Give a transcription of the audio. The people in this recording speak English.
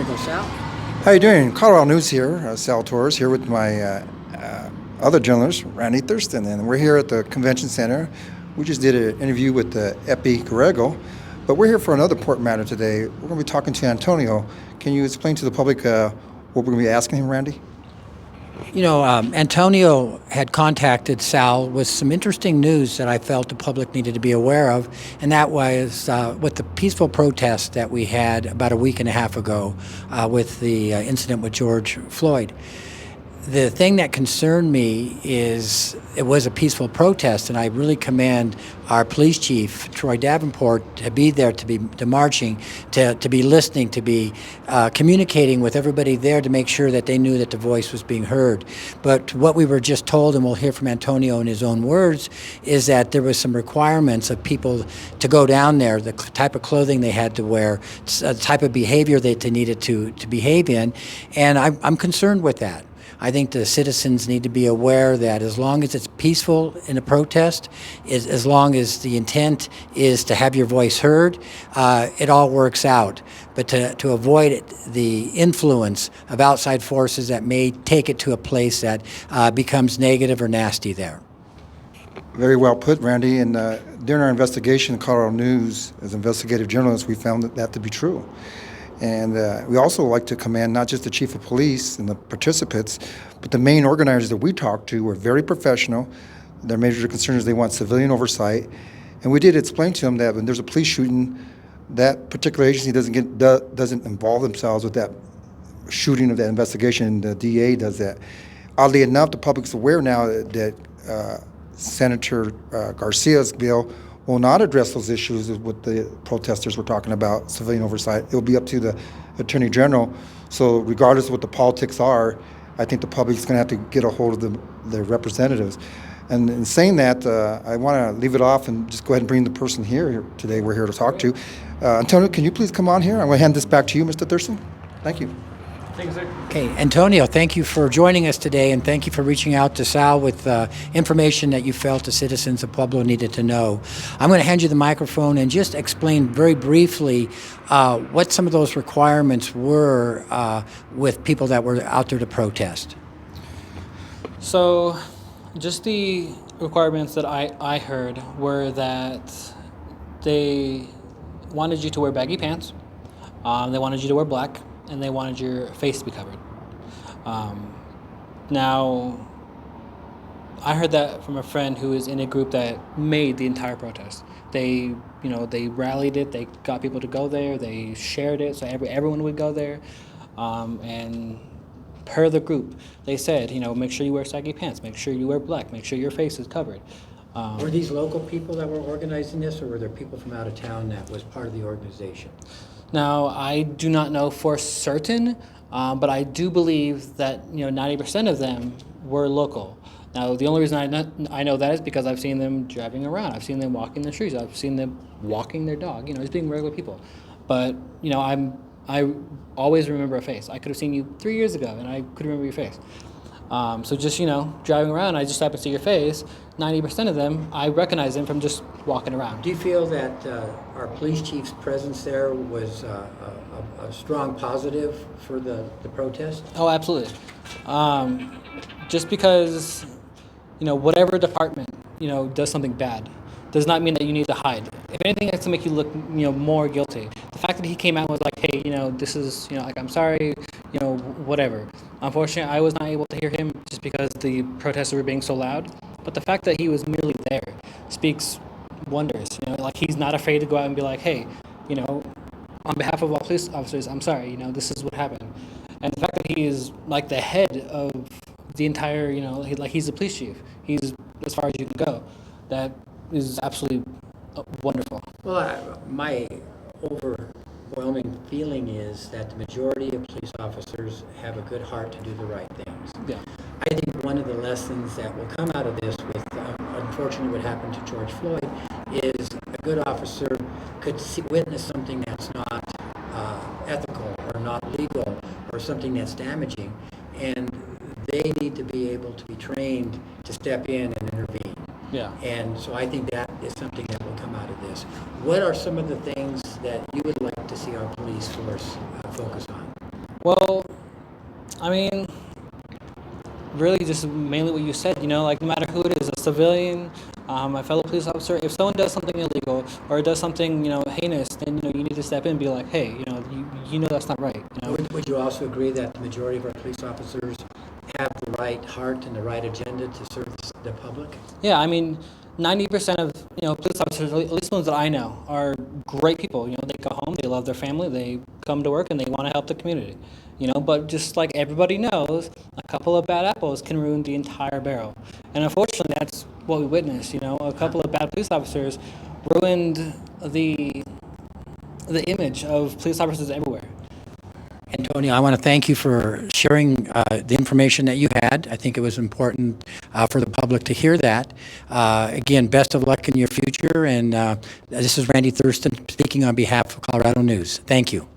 There you go, Sal. How you doing? Colorado News here. Sal Torres here with my other journalist, Randy Thurston, and we're here at the convention center. We just did an interview with Epi Corrego, but we're here for another important matter today. We're going to be talking to Antonio. Can you explain to the public what we're going to be asking him, Randy? Antonio had contacted Sal with some interesting news that I felt the public needed to be aware of, and that was with the peaceful protest that we had about a week and a half ago with the incident with George Floyd. The thing that concerned me is it was a peaceful protest, and I really commend our police chief, Troy Davenport, to be there, to marching, to be listening, to be communicating with everybody there to make sure that they knew that the voice was being heard. But what we were just told, and we'll hear from Antonio in his own words, is that there was some requirements of people to go down there, the type of clothing they had to wear, the type of behavior that they needed to behave in, and I'm concerned with that. I think the citizens need to be aware that as long as it's peaceful in a protest, as long as the intent is to have your voice heard, it all works out. But to avoid the influence of outside forces that may take it to a place that becomes negative or nasty there. Very well put, Randy. And during our investigation, Colorado News, as investigative journalists, we found that to be true. And we also like to commend not just the chief of police and the participants, but the main organizers that we talked to were very professional. Their major concern is they want civilian oversight. And we did explain to them that when there's a police shooting, that particular agency doesn't involve themselves with that shooting of that investigation. The DA does that. Oddly enough, the public's aware now that Senator Garcia's bill will not address those issues with the protesters were talking about, civilian oversight. It will be up to the Attorney General. So regardless of what the politics are, I think the public's going to have to get a hold of their representatives. And in saying that, I want to leave it off and just go ahead and bring the person here today we're here to talk to. Antonio, can you please come on here? I'm going to hand this back to you, Mr. Thurston. Thank you. Thank you, sir. Okay, Antonio, thank you for joining us today, and thank you for reaching out to Sal with information that you felt the citizens of Pueblo needed to know. I'm going to hand you the microphone and just explain very briefly what some of those requirements were with people that were out there to protest. So, just the requirements that I heard were that they wanted you to wear baggy pants, they wanted you to wear black, and they wanted your face to be covered. Now, I heard that from a friend who is in a group that made the entire protest. They rallied it. They got people to go there. They shared it so everyone would go there. And per the group, they said, make sure you wear saggy pants, make sure you wear black, make sure your face is covered. Were these local people that were organizing this, or were there people from out of town that was part of the organization? Now, I do not know for certain, but I do believe that 90% of them were local. Now, the only reason I know that is because I've seen them driving around. I've seen them walking the streets. I've seen them walking their dog. Just being regular people. But I always remember a face. I could have seen you 3 years ago, and I could remember your face. So just driving around, I just happen to see your face. 90% of them, I recognize them from just walking around. Do you feel that our police chief's presence there was a strong positive for the protest? Oh, absolutely. Just because, whatever department, does something bad, does not mean that you need to hide. If anything, it's to make you look, more guilty. The fact that he came out and was like, hey, this is, I'm sorry, whatever. Unfortunately, I was not able to hear him just because the protesters were being so loud. But the fact that he was merely there speaks wonders. He's not afraid to go out and be like, hey, on behalf of all police officers, I'm sorry, this is what happened. And the fact that he is like the head of the entire, he's the police chief. He's as far as you can go. That is absolutely wonderful. Well, my overwhelming feeling is that the majority of police officers have a good heart to do the right things. Yeah. I think one of the lessons that will come out of this with, unfortunately, what happened to George Floyd is a good officer could witness something that's not ethical or not legal or something that's damaging, and they need to be able to be trained to step in and intervene. Yeah. And so I think that is something that will come out of this. What are some of the things that you would like to see our police force focus on? Well, I mean, really just mainly what you said, like no matter who it is, a civilian, a fellow police officer, if someone does something illegal or does something, heinous, then, you need to step in and be like, hey, you know that's not right, Would you also agree that the majority of our police officers have the right heart and the right agenda to serve the public? Yeah, I mean, 90% of, police officers, at least ones that I know, are great people. They go home, they love their family, they come to work, and they want to help the community. But just like everybody knows, a couple of bad apples can ruin the entire barrel. And unfortunately, that's what we witnessed. A couple of bad police officers ruined the image of police officers everywhere. Antonio, I want to thank you for sharing the information that you had. I think it was important for the public to hear that. Again, best of luck in your future. And this is Randy Thurston speaking on behalf of Colorado News. Thank you.